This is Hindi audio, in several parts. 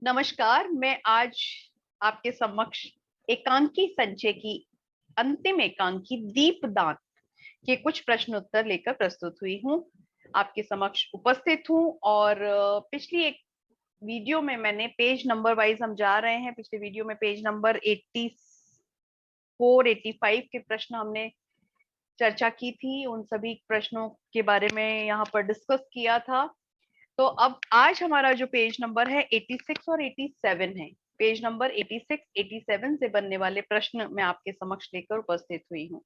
नमस्कार, मैं आज आपके समक्ष एकांकी संचय की अंतिम एकांकी दीपदान के कुछ प्रश्न उत्तर लेकर प्रस्तुत हुई हूँ। आपके समक्ष उपस्थित हूँ और पिछली एक वीडियो में मैंने पेज नंबर वाइज हम जा रहे हैं। पिछले वीडियो में पेज नंबर 84, 85 के प्रश्न हमने चर्चा की थी। उन सभी प्रश्नों के बारे में यहाँ पर डिस्कस किया था। तो अब आज हमारा जो पेज नंबर है 86 और 87 है। पेज नंबर 86, 87 से बनने वाले प्रश्न मैं आपके समक्ष लेकर उपस्थित हुई हूँ।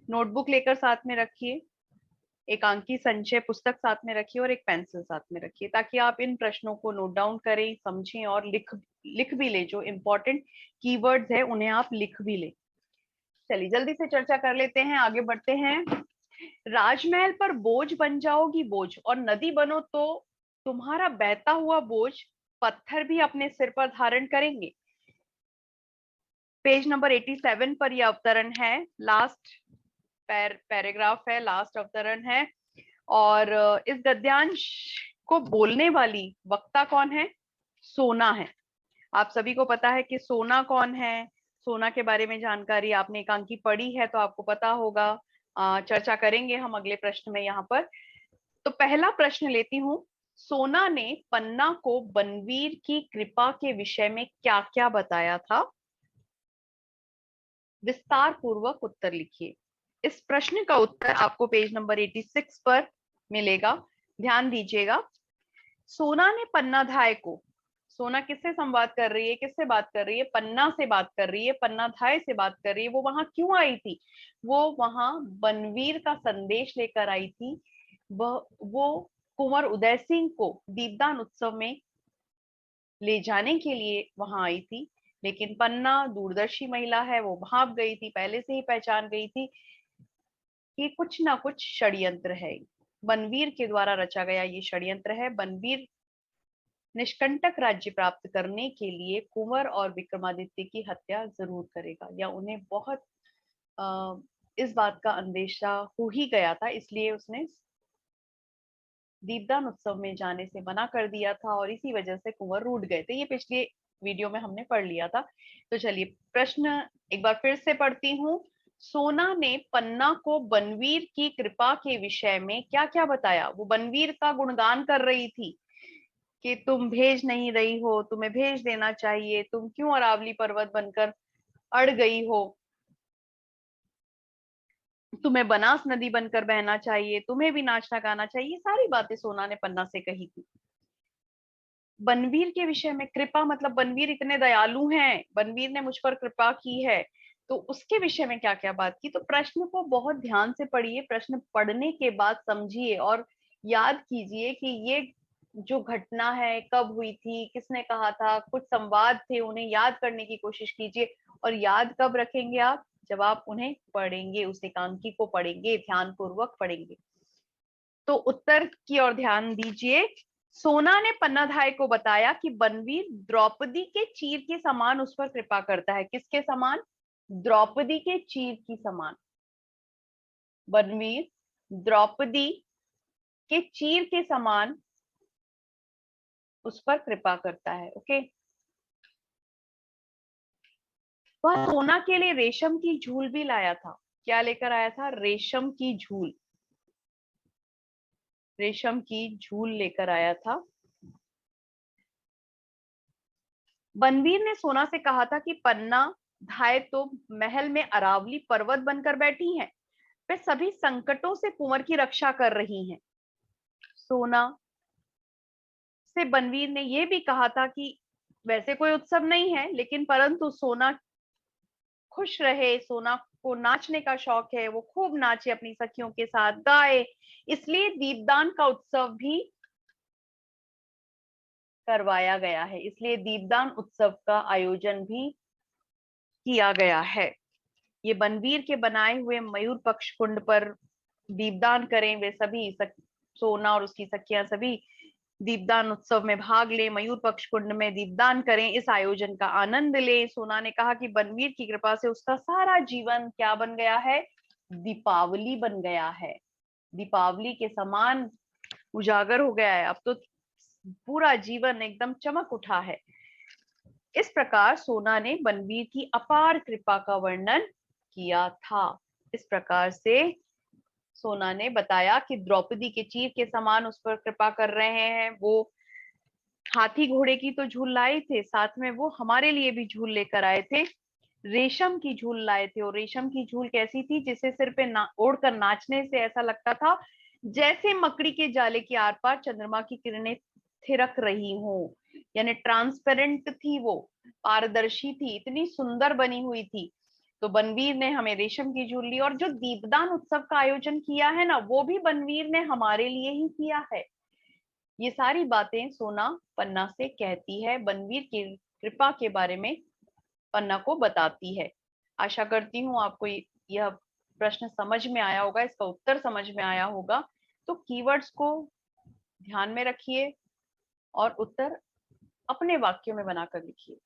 नोटबुक लेकर साथ में रखिए, एकांकी संचय पुस्तक साथ में रखिए और एक पेंसिल साथ में रखिए, ताकि आप इन प्रश्नों को नोट डाउन करें, समझें और लिख भी ले। जो इम्पोर्टेंट कीवर्ड्स है उन्हें आप लिख भी ले। चलिए जल्दी से चर्चा कर लेते हैं, आगे बढ़ते हैं। राजमहल पर बोझ बन जाओगी बोझ, और नदी बनो तो तुम्हारा बहता हुआ बोझ पत्थर भी अपने सिर पर धारण करेंगे। पेज नंबर 87 पर यह अवतरण है, लास्ट पैराग्राफ है, लास्ट अवतरण है। और इस गद्यांश को बोलने वाली वक्ता कौन है? सोना है। आप सभी को पता है कि सोना कौन है। सोना के बारे में जानकारी आपने एकांकी पढ़ी है तो आपको पता होगा। चर्चा करेंगे हम अगले प्रश्न में यहाँ पर। तो पहला प्रश्न लेती हूँ। सोना ने पन्ना को बनवीर की कृपा के विषय में क्या क्या बताया था? विस्तार पूर्वक उत्तर लिखिए। इस प्रश्न का उत्तर आपको पेज नंबर 86 पर मिलेगा। ध्यान दीजिएगा। सोना ने पन्नाधाय को, सोना किससे संवाद कर रही है, किससे बात कर रही है? पन्ना से बात कर रही है, पन्नाधाय से बात कर रही है। वो वहां क्यों आई थी? वो वहां बनवीर का संदेश लेकर आई थी। वो कुंवर उदय सिंह को दीपदान उत्सव में ले जाने के लिए वहां आई थी। लेकिन पन्ना दूरदर्शी महिला है, वो भाग गई थी, पहले से ही पहचान गई थी कि कुछ ना कुछ षड्यंत्र है। बनवीर के द्वारा रचा गया ये षड्यंत्र है। बनवीर निष्कंटक राज्य प्राप्त करने के लिए कुंवर और विक्रमादित्य की हत्या जरूर करेगा, या उन्हें बहुत इस बात का अंदेशा हो ही गया था, इसलिए उसने दीपदान उत्सव में जाने से मना कर दिया था और इसी वजह से कुंवर रूठ गए थे। ये पिछले वीडियो में हमने पढ़ लिया था। तो चलिए प्रश्न एक बार फिर से पढ़ती हूँ। सोना ने पन्ना को बनवीर की कृपा के विषय में क्या क्या बताया? वो बनवीर का गुणगान कर रही थी कि तुम भेज नहीं रही हो, तुम्हें भेज देना चाहिए, तुम क्यों अरावली पर्वत बनकर अड़ गई हो, तुम्हें बनास नदी बनकर बहना चाहिए, तुम्हें भी नाचना गाना चाहिए। सारी बातें सोना ने पन्ना से कही थी। बनवीर के विषय में कृपा मतलब बनवीर इतने दयालु हैं, बनवीर ने मुझ पर कृपा की है, तो उसके विषय में क्या क्या बात की? तो प्रश्न को बहुत ध्यान से पढ़िए, प्रश्न पढ़ने के बाद समझिए और याद कीजिए कि ये जो घटना है कब हुई थी, किसने कहा था, कुछ संवाद थे, उन्हें याद करने की कोशिश कीजिए। और याद कब रखेंगे आप? जब आप उन्हें पढ़ेंगे, उस एकांकी को पढ़ेंगे, ध्यान पूर्वक पढ़ेंगे। तो उत्तर की ओर ध्यान दीजिए। सोना ने पन्नाधाय को बताया कि बनवीर द्रौपदी के चीर के समान उस पर कृपा करता है। किसके समान? द्रौपदी के चीर की समान। बनवीर द्रौपदी के चीर के समान उस पर कृपा करता है। ओके। वह सोना के लिए रेशम की झूल भी लाया था। क्या लेकर आया था? रेशम की झूल। रेशम की झूल लेकर आया था। बनवीर ने सोना से कहा था कि पन्ना धाय तो महल में अरावली पर्वत बनकर बैठी हैं, वे सभी संकटों से कुंवर की रक्षा कर रही हैं। सोना से बनवीर ने यह भी कहा था कि वैसे कोई उत्सव नहीं है, लेकिन परंतु सोना खुश रहे, सोना को नाचने का शौक है, वो खूब नाचे, अपनी सखियों के साथ गाए, इसलिए दीपदान का उत्सव भी करवाया गया है। इसलिए दीपदान उत्सव का आयोजन भी किया गया है। ये बनवीर के बनाए हुए मयूर पक्ष कुंड पर दीपदान करें, वे सभी सोना और उसकी सखियां सभी दीपदान उत्सव में भाग लें, मयूर पक्ष कुंड में दीपदान करें, इस आयोजन का आनंद लें। सोना ने कहा कि बनवीर की कृपा से उसका सारा जीवन क्या बन गया है? दीपावली बन गया है, दीपावली के समान उजागर हो गया है। अब तो पूरा जीवन एकदम चमक उठा है। इस प्रकार सोना ने बनवीर की अपार कृपा का वर्णन किया था। इस प्रकार से सोना ने बताया कि द्रौपदी के चीर के समान उस पर कृपा कर रहे हैं। वो हाथी घोड़े की तो झूल लाए थे, साथ में वो हमारे लिए भी झूल लेकर आए थे। रेशम की झूल लाए थे, और रेशम की झूल कैसी थी, जिसे सिर पे ओढ़कर नाचने से ऐसा लगता था जैसे मकड़ी के जाले के आर पार चंद्रमा की किरणें थिरक रही हो। यानी ट्रांसपेरेंट थी वो, पारदर्शी थी, इतनी सुंदर बनी हुई थी। तो बनवीर ने हमें रेशम की झूल ली, और जो दीपदान उत्सव का आयोजन किया है ना, वो भी बनवीर ने हमारे लिए ही किया है। ये सारी बातें सोना पन्ना से कहती है, बनवीर की कृपा के बारे में पन्ना को बताती है। आशा करती हूँ आपको यह प्रश्न समझ में आया होगा, इसका उत्तर समझ में आया होगा। तो कीवर्ड्स को ध्यान में रखिए और उत्तर अपने वाक्यों में बनाकर लिखिए।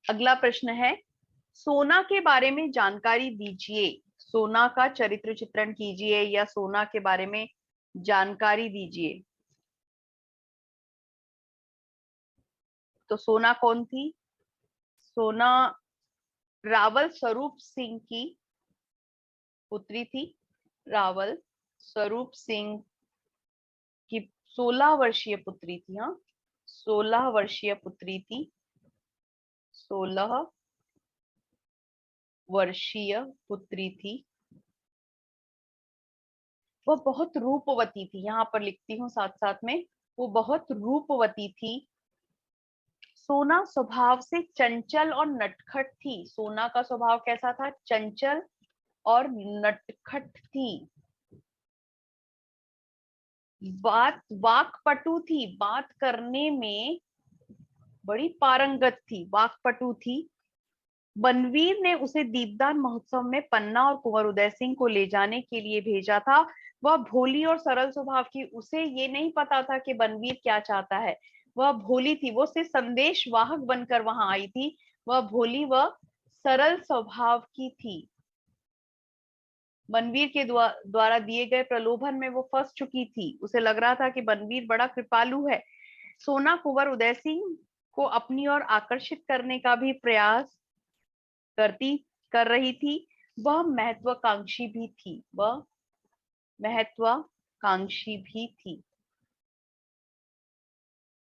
अगला प्रश्न है, सोना के बारे में जानकारी दीजिए। सोना का चरित्र चित्रण कीजिए या सोना के बारे में जानकारी दीजिए। तो सोना कौन थी? सोना रावल स्वरूप सिंह की पुत्री थी। रावल स्वरूप सिंह की 16 वर्षीय पुत्री थी। हाँ, 16 वर्षीय पुत्री थी। 16 वर्षीय पुत्री थी। वह बहुत रूपवती थी, यहाँ पर लिखती हूँ साथ साथ में, वो बहुत रूपवती थी। सोना स्वभाव से चंचल और नटखट थी। सोना का स्वभाव कैसा था? चंचल और नटखट थी। वाकपटु थी, बात करने में बड़ी पारंगत थी, वाकपटु थी। बनवीर ने उसे दीपदान महोत्सव में पन्ना और कुंवर उदय सिंह को ले जाने के लिए भेजा था। वह भोली और सरल स्वभाव की, उसे ये नहीं पता था कि बनवीर क्या चाहता है। वह भोली थी, वो सिर्फ संदेश वाहक बनकर वहां आई थी। वह भोली व सरल स्वभाव की थी। बनवीर के द्वारा दिए गए प्रलोभन में वो फंस चुकी थी। उसे लग रहा था कि बनवीर बड़ा कृपालु है। सोना कुंवर उदय सिंह को अपनी ओर आकर्षित करने का भी प्रयास करती कर रही थी। वह महत्वाकांक्षी भी थी। वह महत्वाकांक्षी भी थी।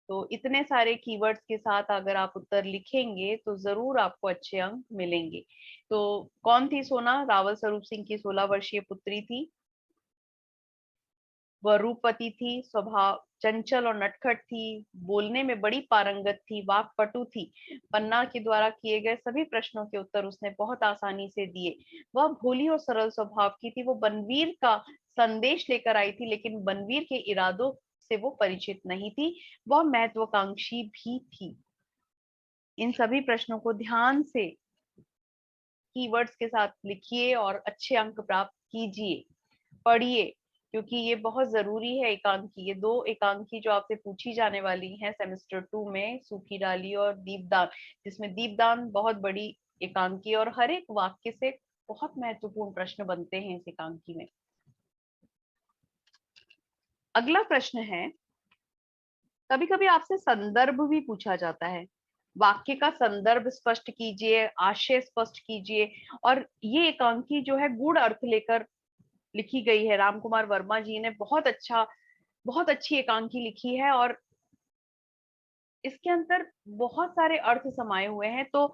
तो इतने सारे कीवर्ड्स के साथ अगर आप उत्तर लिखेंगे तो जरूर आपको अच्छे अंक मिलेंगे। तो कौन थी सोना? रावल स्वरूप सिंह की 16 वर्षीय पुत्री थी। वह रूपवती थी, स्वभाव चंचल और नटखट थी, बोलने में बड़ी पारंगत थी, वाकपटु थी। पन्ना के द्वारा किए गए सभी प्रश्नों के उत्तर उसने बहुत आसानी से दिए। वह भोली और सरल स्वभाव की थी। वो बनवीर का संदेश लेकर आई थी, लेकिन बनवीर के इरादों से वो परिचित नहीं थी। वह महत्वाकांक्षी भी थी। इन सभी प्रश्नों को ध्यान से कीवर्ड्स के साथ लिखिए और अच्छे अंक प्राप्त कीजिए। पढ़िए, क्योंकि ये बहुत जरूरी है। एकांकी, ये 2 एकांकी जो आपसे पूछी जाने वाली हैं सेमेस्टर 2 में, सूखी डाली और दीपदान, जिसमें दीपदान बहुत बड़ी एकांकी और हर एक वाक्य से बहुत महत्वपूर्ण प्रश्न बनते हैं इस एकांकी में। अगला प्रश्न है, कभी कभी आपसे संदर्भ भी पूछा जाता है। वाक्य का संदर्भ स्पष्ट कीजिए, आशय स्पष्ट कीजिए। और ये एकांकी जो है गूढ़ अर्थ लेकर लिखी गई है। राम कुमार वर्मा जी ने बहुत अच्छी एकांकी लिखी है, और इसके अंदर बहुत सारे अर्थ समाये हुए हैं। तो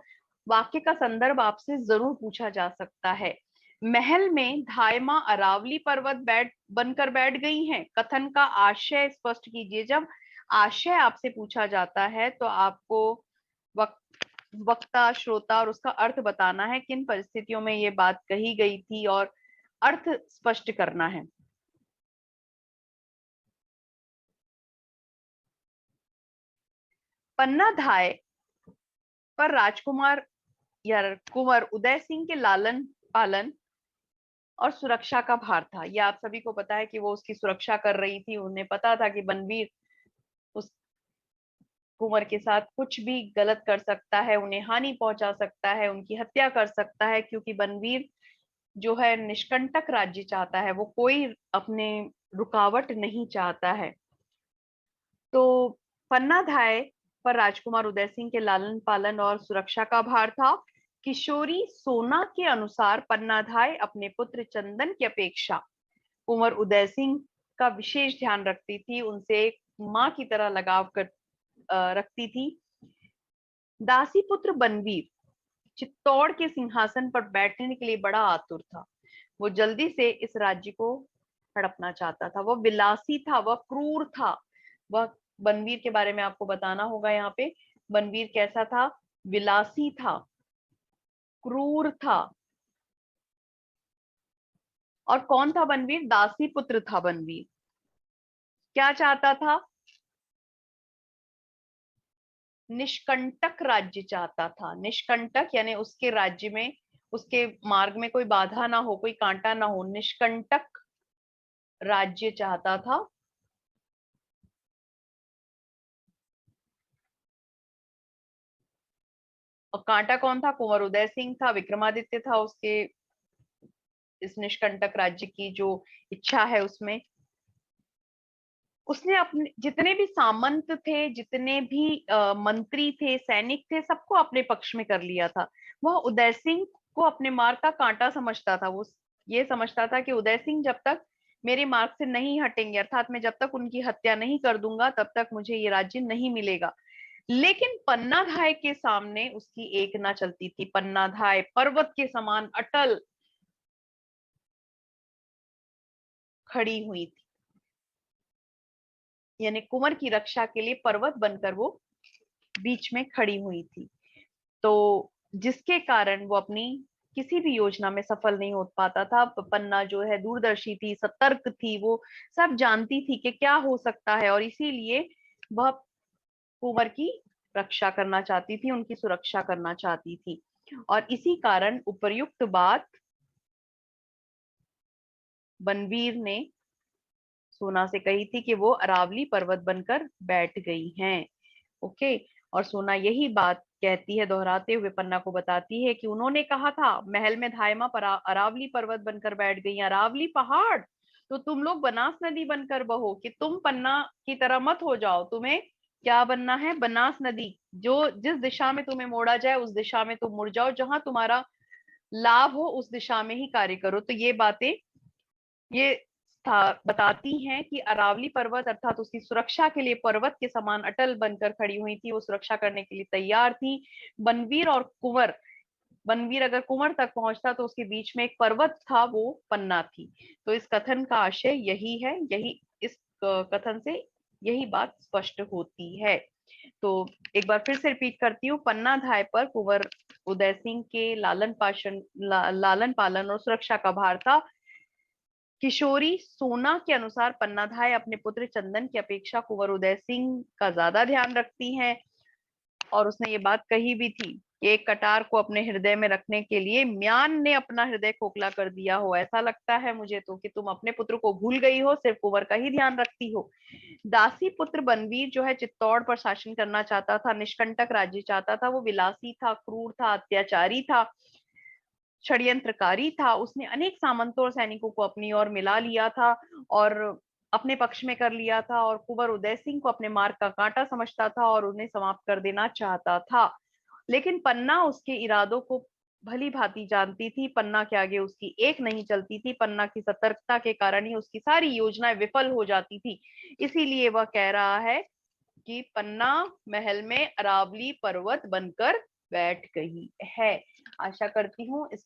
वाक्य का संदर्भ आपसे जरूर पूछा जा सकता है। महल में धायमा अरावली पर्वत बनकर बैठ गई हैं। कथन का आशय स्पष्ट कीजिए। जब आशय आपसे पूछा जाता है तो आपको वक्ता, श्रोता और उसका अर्थ बताना है, किन परिस्थितियों में ये बात कही गई थी, और अर्थ स्पष्ट करना है। पन्नाधाय पर राजकुमार या कुंवर उदय सिंह के लालन पालन और सुरक्षा का भार था। यह आप सभी को पता है कि वो उसकी सुरक्षा कर रही थी। उन्हें पता था कि बनवीर उस कुंवर के साथ कुछ भी गलत कर सकता है, उन्हें हानि पहुंचा सकता है, उनकी हत्या कर सकता है, क्योंकि बनवीर जो है निष्कंटक राज्य चाहता है। वो कोई अपने रुकावट नहीं चाहता है। तो पन्नाधाय पर राजकुमार उदय सिंह के लालन पालन और सुरक्षा का भार था। किशोरी सोना के अनुसार पन्नाधाय अपने पुत्र चंदन की अपेक्षा कुंवर उदय सिंह का विशेष ध्यान रखती थी, उनसे एक माँ की तरह रखती थी। दासी पुत्र बनवीर चित्तौड़ के सिंहासन पर बैठने के लिए बड़ा आतुर था। वो जल्दी से इस राज्य को हड़पना चाहता था। वह विलासी था, वह क्रूर था। वह बनवीर के बारे में आपको बताना होगा यहाँ पे। बनवीर कैसा था? विलासी था, क्रूर था। और कौन था बनवीर? दासी पुत्र था बनवीर। क्या चाहता था? निष्कंटक राज्य चाहता था। निष्कंटक यानी उसके राज्य में, उसके मार्ग में कोई बाधा ना हो, कोई कांटा ना हो, निष्कंटक राज्य चाहता था। और कांटा कौन था? कुंवर उदय सिंह था, विक्रमादित्य था उसके इस निष्कंटक राज्य की जो इच्छा है उसमें। उसने अपने जितने भी सामंत थे, जितने भी मंत्री थे, सैनिक थे, सबको अपने पक्ष में कर लिया था। वह उदय सिंह को अपने मार्ग का कांटा समझता था। वो ये समझता था कि उदय सिंह जब तक मेरे मार्ग से नहीं हटेंगे, अर्थात मैं जब तक उनकी हत्या नहीं कर दूंगा, तब तक मुझे ये राज्य नहीं मिलेगा। लेकिन पन्नाधाय के सामने उसकी एक ना चलती थी। पन्नाधाय पर्वत के समान अटल खड़ी हुई थी, यानी कुंवर की रक्षा के लिए पर्वत बनकर वो बीच में खड़ी हुई थी। तो जिसके कारण वो अपनी किसी भी योजना में सफल नहीं हो पाता था। पन्ना जो है दूरदर्शी थी, सतर्क थी, वो सब जानती थी कि क्या हो सकता है, और इसीलिए वह कुंवर की रक्षा करना चाहती थी, उनकी सुरक्षा करना चाहती थी। और इसी कारण उपर्युक्त बात बनवीर ने सोना से कही थी कि वो अरावली पर्वत बनकर बैठ गई हैं। ओके। और सोना यही बात कहती है, दोहराते हुए पन्ना को बताती है कि उन्होंने कहा था महल में धायमा पर अरावली पर्वत बनकर बैठ गई। अरावली पहाड़ तो तुम लोग बनास नदी बनकर बहो, कि तुम पन्ना की तरह मत हो जाओ। तुम्हें क्या बनना है? बनास नदी। जो जिस दिशा में तुम्हें मोड़ा जाए उस दिशा में तुम मुड़ जाओ, जहां तुम्हारा लाभ हो उस दिशा में ही कार्य करो। तो ये बातें ये बताती हैं कि अरावली पर्वत अर्थात उसकी सुरक्षा के लिए पर्वत के समान अटल बनकर खड़ी हुई थी, वो सुरक्षा करने के लिए तैयार थी। बनवीर और कुंवर, बनवीर अगर कुंवर तक पहुंचता तो उसके बीच में एक पर्वत था, वो पन्ना थी। तो इस कथन का आशय यही है, यही इस कथन से यही बात स्पष्ट होती है। तो एक बार फिर से रिपीट करती हूँ। पन्ना धाय पर कुंवर उदय सिंह के लालन पालन और सुरक्षा का भार था। किशोरी सोना के अनुसार पन्नाधाय अपने पुत्र चंदन की अपेक्षा कुंवर उदय सिंह का ज्यादा ध्यान रखती हैं। और उसने ये बात कही भी थी कि एक कटार को अपने हृदय में रखने के लिए म्यान ने अपना हृदय खोखला कर दिया हो। ऐसा लगता है मुझे तो कि तुम अपने पुत्र को भूल गई हो, सिर्फ कुंवर का ही ध्यान रखती हो। दासी पुत्र बनवीर जो है चित्तौड़ पर शासन करना चाहता था, निष्कंटक राज्य चाहता था। वो विलासी था, क्रूर था, अत्याचारी था, षड्यंत्रकारी था। उसने अनेक सामंतों और सैनिकों को अपनी ओर मिला लिया था और अपने पक्ष में कर लिया था, और कुंवर उदय सिंह को अपने मार्ग का कांटा समझता था और उन्हें समाप्त कर देना चाहता था। लेकिन पन्ना उसके इरादों को भली भांति जानती थी। पन्ना के आगे उसकी एक नहीं चलती थी। पन्ना की सतर्कता के कारण ही उसकी सारी योजनाएं विफल हो जाती थी। इसीलिए वह कह रहा है कि पन्ना महल में अरावली पर्वत बनकर बैठ गई है। आशा करती हूँ इस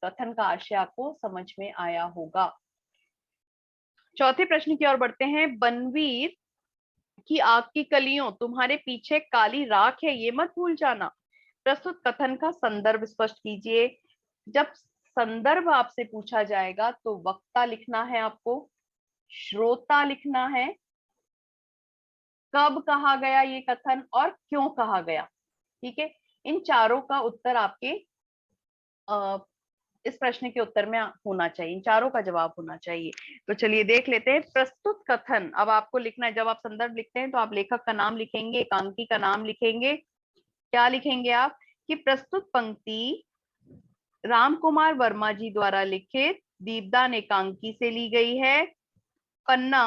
कथन का आशय आपको समझ में आया होगा। चौथे प्रश्न की ओर बढ़ते हैं। बनवीर की आग की कलियों तुम्हारे पीछे काली राख है, ये मत भूल जाना। प्रस्तुत कथन का संदर्भ स्पष्ट कीजिए। जब संदर्भ आपसे पूछा जाएगा तो वक्ता लिखना है आपको, श्रोता लिखना है, कब कहा गया ये कथन और क्यों कहा गया। ठीक है। इन चारों का उत्तर आपके इस प्रश्न के उत्तर में होना चाहिए, इन चारों का जवाब होना चाहिए। तो चलिए देख लेते हैं। प्रस्तुत कथन अब आपको लिखना है। जब आप संदर्भ लिखते हैं तो आप लेखक का नाम लिखेंगे, एकांकी का नाम लिखेंगे। क्या लिखेंगे आप? कि प्रस्तुत पंक्ति राम कुमार वर्मा जी द्वारा लिखित दीपदान एकांकी से ली गई है। पन्ना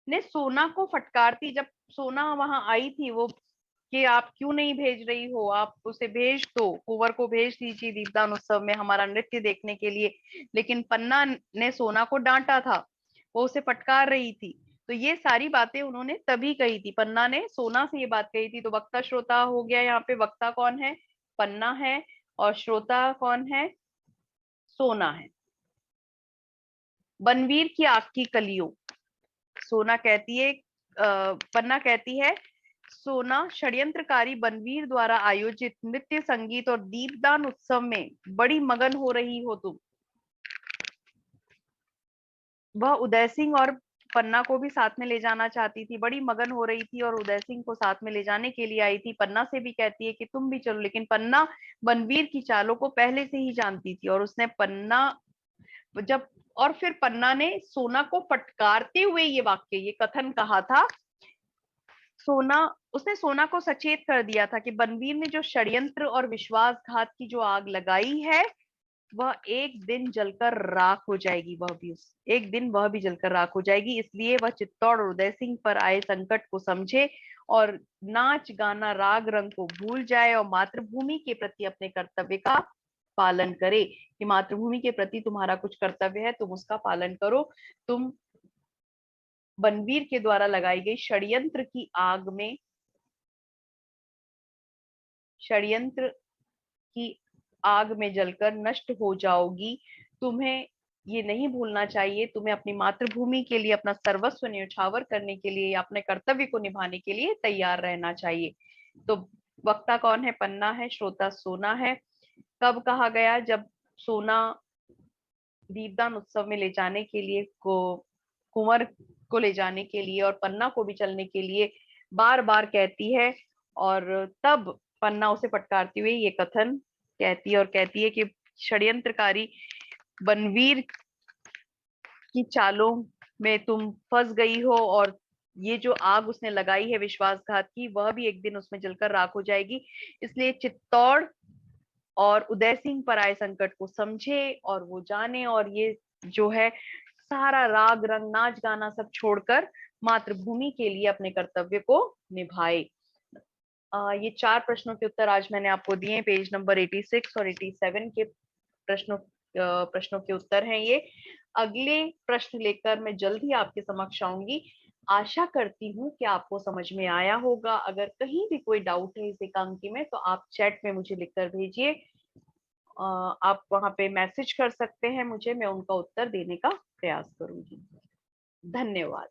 ने सोना को फटकारती, जब सोना वहां आई थी वो, कि आप क्यों नहीं भेज रही हो, आप उसे भेज दो, कुंवर को भेज दीजिए दीपदान उत्सव में हमारा नृत्य देखने के लिए। लेकिन पन्ना ने सोना को डांटा था, वो उसे फटकार रही थी। तो ये सारी बातें उन्होंने तभी कही थी, पन्ना ने सोना से ये बात कही थी। तो वक्ता श्रोता हो गया यहाँ पे, वक्ता कौन है, पन्ना है, और श्रोता कौन है, सोना है। बनवीर की आग की कलियों, सोना कहती है, पन्ना कहती है, सोना षड्यंत्रकारी बनवीर द्वारा आयोजित नृत्य संगीत और दीपदान उत्सव में बड़ी मगन हो रही हो तुम। वह उदय सिंह और पन्ना को भी साथ में ले जाना चाहती थी, बड़ी मगन हो रही थी और उदय सिंह को साथ में ले जाने के लिए आई थी। पन्ना से भी कहती है कि तुम भी चलो, लेकिन पन्ना बनवीर की चालों को पहले से ही जानती थी, और उसने पन्ना जब, और फिर पन्ना ने सोना को फटकारते हुए ये वाक्य, ये कथन कहा था। सोना, उसने सोना को सचेत कर दिया था कि बनवीर ने जो षड्यंत्र और विश्वासघात की जो आग लगाई है, वह एक दिन जलकर राख हो जाएगी, वह भी उस एक दिन वह भी जलकर राख हो जाएगी। इसलिए वह चित्तौड़ और उदय सिंह पर आए संकट को समझे और नाच गाना राग रंग को भूल जाए और मातृभूमि के प्रति अपने कर्तव्य का पालन करे। कि मातृभूमि के प्रति तुम्हारा कुछ कर्तव्य है, तुम उसका पालन करो। तुम बनवीर के द्वारा लगाई गई षड्यंत्र की आग में, षड्यंत्र की आग में जलकर नष्ट हो जाओगी। तुम्हें ये नहीं भूलना चाहिए, तुम्हें अपनी मातृभूमि के लिए अपना सर्वस्व न्यौछावर करने के लिए, अपने कर्तव्य को निभाने के लिए तैयार रहना चाहिए। तो वक्ता कौन है, पन्ना है, श्रोता सोना है। कब कहा गया, जब सोना दीपदान उत्सव में ले जाने के लिए कुंवर को ले जाने के लिए और पन्ना को भी चलने के लिए बार बार कहती है, और तब पन्ना उसे फटकारती हुई ये कथन कहती है, और कहती है कि षड्यंत्रकारी बनवीर की चालों में तुम फंस गई हो, और ये जो आग उसने लगाई है विश्वासघात की, वह भी एक दिन उसमें जलकर राख हो जाएगी। इसलिए चित्तौड़ और उदय सिंह पर आए संकट को समझे और वो जाने, और ये जो है सारा राग रंग नाच गाना सब छोड़कर मातृभूमि के लिए अपने कर्तव्य को निभाए। ये 4 प्रश्नों के उत्तर आज मैंने आपको दिए, पेज नंबर 86 और 87 के प्रश्नों के उत्तर हैं ये। अगले प्रश्न लेकर मैं जल्द ही आपके समक्ष आऊंगी। आशा करती हूँ कि आपको समझ में आया होगा। अगर कहीं भी कोई डाउट है इस एकांकी में, तो आप चैट में मुझे लिखकर भेजिए। आप वहां पे मैसेज कर सकते हैं मुझे, मैं उनका उत्तर देने का प्रयास करूंगी। धन्यवाद।